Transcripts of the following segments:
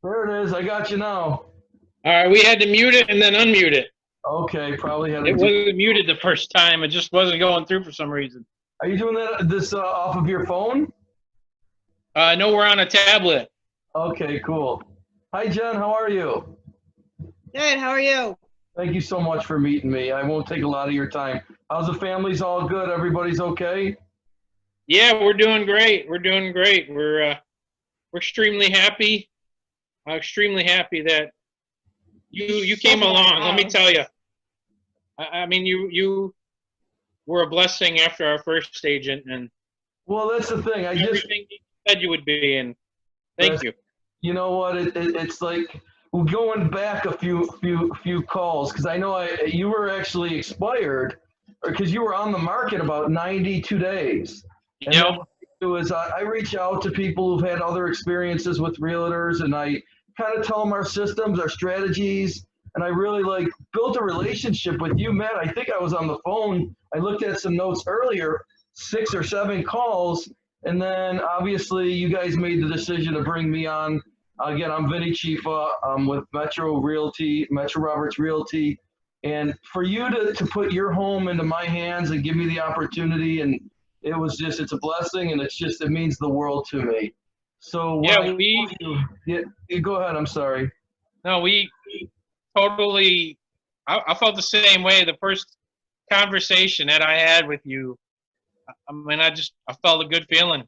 There it is. I got you now. All right, we had to mute it and then unmute it. Okay, probably had to It do. wasn't muted the first time. It just wasn't going through for some reason. Are you doing that this off of your phone? No, we're on a tablet. Okay, cool. Hi, Jen. How are you? Good. How are you? Thank you so much for meeting me. I won't take a lot of your time. How's the family's all good? Everybody's okay? Yeah, we're doing great. We're doing great. We're extremely happy. I'm extremely happy that you came along. Let me tell you. I mean, you were a blessing after our first agent, and Well, that's the thing. everything you said you would be. And thank you. You know what? It's like we're going back a few calls because I know you were actually expired because you were on the market about 92 days. And Yep. then what I do is I reach out to people who've had other experiences with realtors and I kind of tell them our systems, our strategies, and I really like built a relationship with you, Matt. I think I was on the phone. I looked at some notes earlier, 6 or 7 calls, and then obviously you guys made the decision to bring me on. Again, I'm Vinny Chifa. I'm with Metro Realty, Metro Roberts Realty. And for you to put your home into my hands and give me the opportunity, and it's a blessing, and it means the world to me. So, Yeah, go ahead. I'm sorry. no, we totally. I felt the same way. The first conversation that I had with you, I mean, I felt a good feeling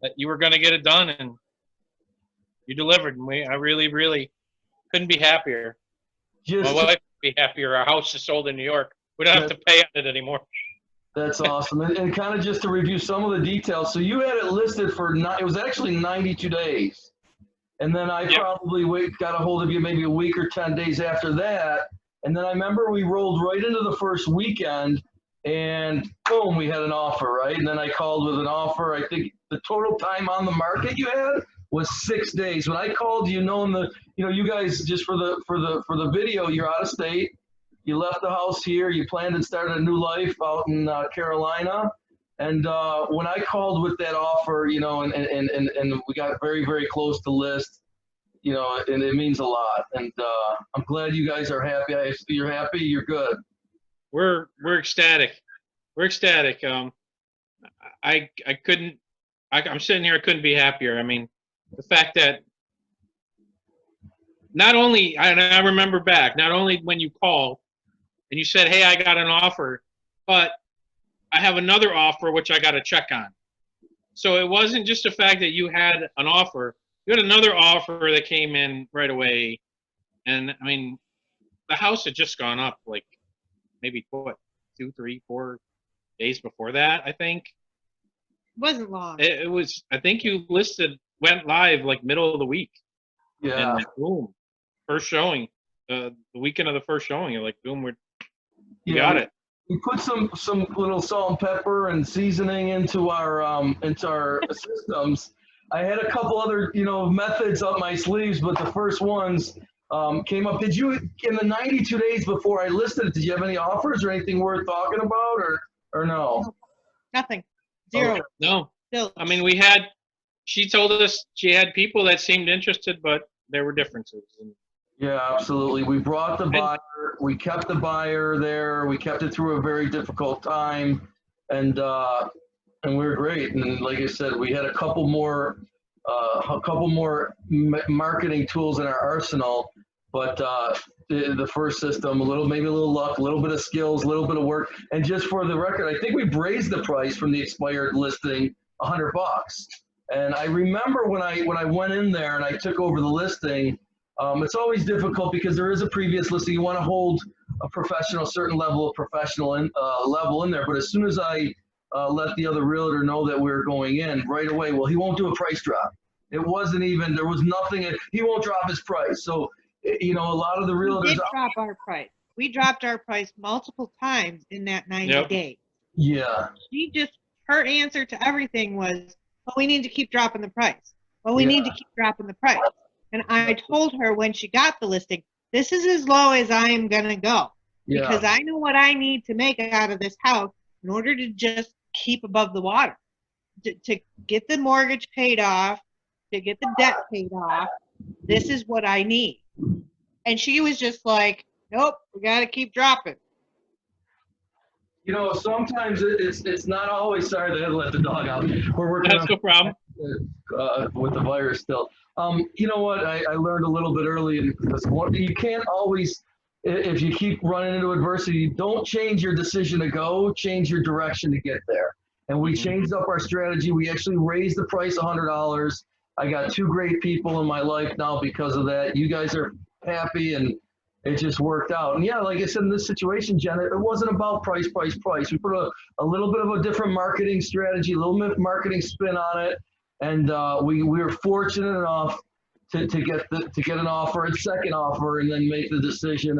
that you were going to get it done, and you delivered. And I really, really couldn't be happier. My Just wife would be happier. Our house is sold in New York. We don't have to pay on it anymore. That's awesome. And kind of just to review some of the details. So you had it listed for it was actually 92 days. And then I probably got a hold of you maybe a week or 10 days after that. And then I remember we rolled right into the first weekend and boom, we had an offer, right? And then I called with an offer. I think the total time on the market you had was 6 days. When I called you, knowing you guys just for the video, you're out of state. You left the house here. You planned and started a new life out in Carolina. And when I called with that offer, and we got very, very close to list, and it means a lot. And I'm glad you guys are happy. You're happy. You're good. We're ecstatic. We're ecstatic. I couldn't. I'm sitting here. I couldn't be happier. I mean, the fact that not only I remember back, not only when you called and you said, "Hey, I got an offer," but I have another offer which I got to check on. So it wasn't just the fact that you had an offer. You had another offer that came in right away, and I mean, the house had just gone up like maybe what 2, 3, 4 days before that. I think It wasn't long. it was. I think you went live like middle of the week, Yeah. and boom, first showing. The weekend of the first showing, you're like, boom, we got it. We put some little salt and pepper and seasoning into our systems. I had a couple other methods up my sleeves, but the first ones came up. Did you in the 92 days before I listed it? Did you have any offers or anything worth talking about, or no? Nothing. Zero. Okay. No, Still. I mean we had. She told us she had people that seemed interested, but there were differences. Yeah, absolutely. We brought the buyer. We kept the buyer there. We kept it through a very difficult time, and we were great. And like I said, we had a couple more marketing tools in our arsenal, but the first system, maybe a little luck, a little bit of skills, a little bit of work. And just for the record, I think we raised the price from the expired listing $100. And I remember when I went in there and I took over the listing. It's always difficult because there is a previous listing. You want to hold a certain level of professional level in there. But as soon as I let the other realtor know that we were going in right away, well, he won't do a price drop. It wasn't even, there was nothing, he won't drop his price. So, a lot of the realtors. We did drop our price. We dropped our price multiple times in that 90 days. Yeah. Her answer to everything was, well, we need to keep dropping the price. Well, we need to keep dropping the price. And I told her when she got the listing, this is as low as I am going to go. Because I know what I need to make out of this house in order to just keep above the water. To get the mortgage paid off, to get the debt paid off, This is what I need. And she was just like, nope, we got to keep dropping. You know, sometimes it's not always. Sorry, they had to let the dog out. We're working That's no problem. with the virus still. You know what? I learned a little bit early because you can't always, if you keep running into adversity, you don't change your decision to go, change your direction to get there. And we changed up our strategy. We actually raised the price $100. I got 2 great people in my life now because of that. You guys are happy, and it just worked out. And yeah, like I said, in this situation, Jen, it wasn't about price. We put a little bit of a different marketing strategy, a little bit marketing spin on it. And we were fortunate enough to get an offer, a second offer, and then make the decision.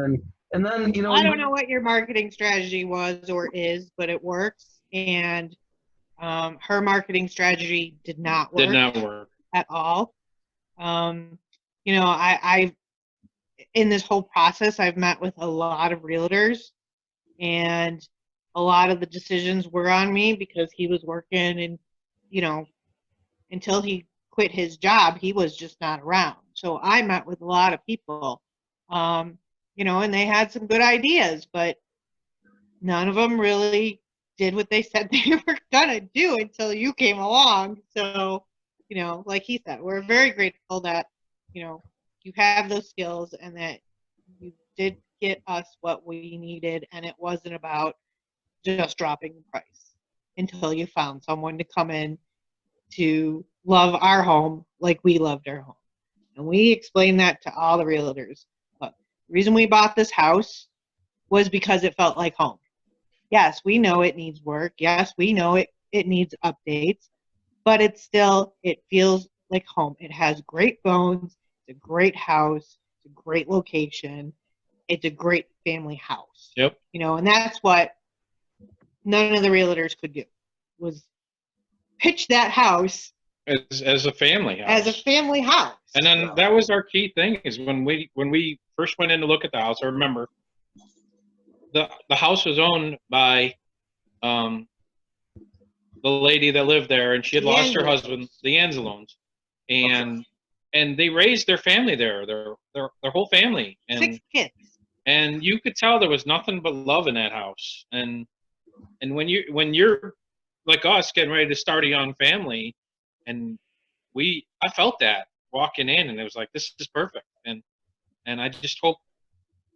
And then, you know, I don't know what your marketing strategy was or is, but it works. And her marketing strategy did not work at all. You know, I in this whole process, I've met with a lot of realtors, and a lot of the decisions were on me because he was working, and, you know, until he quit his job, he was just not around. So I met with a lot of people, you know, and they had some good ideas, but none of them really did what they said they were going to do until you came along. So, you know, like he said, we're very grateful that, you know, you have those skills and that you did get us what we needed, and it wasn't about just dropping the price until you found someone to come in to love our home like we loved our home. And we explained that to all the realtors. Look, the reason we bought this house was because it felt like home. Yes, we know it needs work. Yes, we know it needs updates, but it feels like home. It has great bones. It's a great house. It's a great location. It's a great family house. Yep. You know, and that's what none of the realtors could do, was pitch that house as a family house. As a family house. And then that was our key thing, is when we first went in to look at the house, I remember the house was owned by the lady that lived there, and she had lost her husband, the Angelones, and they raised their family there, their whole family, and 6 kids. And you could tell there was nothing but love in that house. And when you're like us, getting ready to start a young family, and I felt that walking in, and it was like, this is perfect. And I just hope,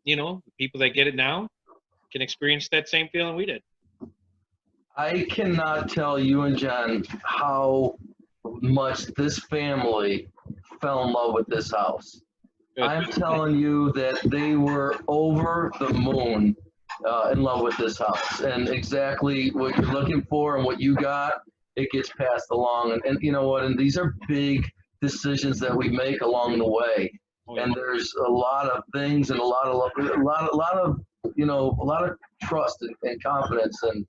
you know, the people that get it now can experience that same feeling we did. I cannot tell you and Jen how much this family fell in love with this house. Good. I'm telling you that they were over the moon in love with this house, and exactly what you're looking for and what you got, it gets passed along. And you know what? And these are big decisions that we make along the way. And there's a lot of things and a lot of you know, a lot of trust and confidence. And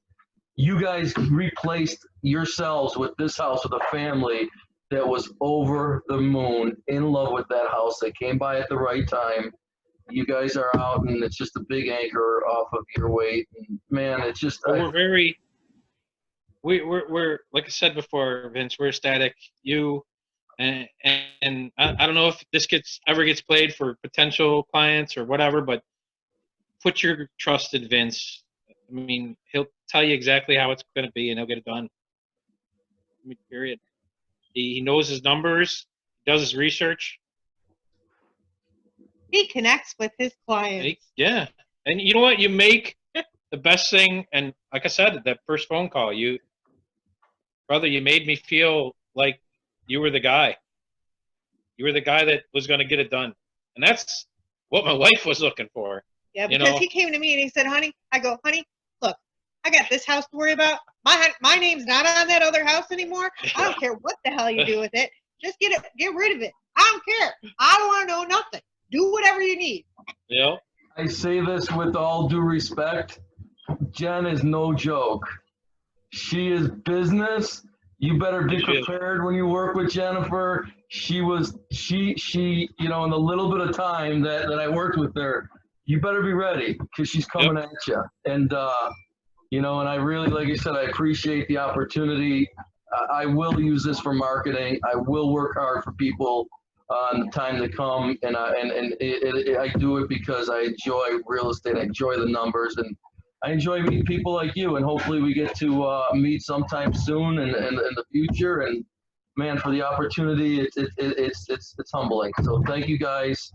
you guys replaced yourselves with this house, with a family that was over the moon, in love with that house. They came by at the right time. You guys are out, and it's just a big anchor off of your weight. And man, it's just we're like I said before, Vince, we're ecstatic. You and I don't know if this ever gets played for potential clients or whatever, but put your trust in Vince. I mean, he'll tell you exactly how it's going to be, and he'll get it done. I mean, period. He knows his numbers, does his research. He connects with his clients. Yeah. And you know what? You make the best thing. And like I said, that first phone call, brother, you made me feel like you were the guy. You were the guy that was going to get it done. And that's what my wife was looking for. Yeah, because he came to me and he said, honey, look, I got this house to worry about. My name's not on that other house anymore. I don't care what the hell you do with it. Just get rid of it. I don't care. I don't want to know nothing. Do whatever you need. Yeah. I say this with all due respect. Jen is no joke. She is business. You better be prepared when you work with Jennifer. She, you know, in the little bit of time that I worked with her, you better be ready, because she's coming at you. And, you know, and I really, like I said, I appreciate the opportunity. I will use this for marketing. I will work hard for people. in the time to come. And I do it because I enjoy real estate. I enjoy the numbers, and I enjoy meeting people like you. And hopefully we get to meet sometime soon in the future. And man, for the opportunity, it's humbling. So thank you guys.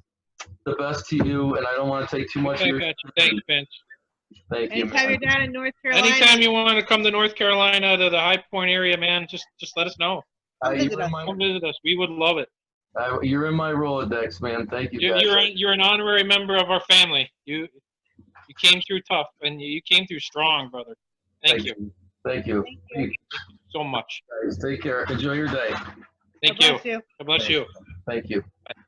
The best to you. And I don't want to take too much of your time. Thanks, Vince. Thank you. Anytime you're down in North Carolina. Anytime you want to come to North Carolina to the High Point area, man, just let us know. Come visit us. Come visit us. We would love it. You're in my Rolodex, man. Thank you, guys. You're an honorary member of our family. You came through tough, and you came through strong, brother. Thank you. Thank you. Thank you so much. Guys, take care. Enjoy your day. Thank you. God bless you. Thank you. Bye.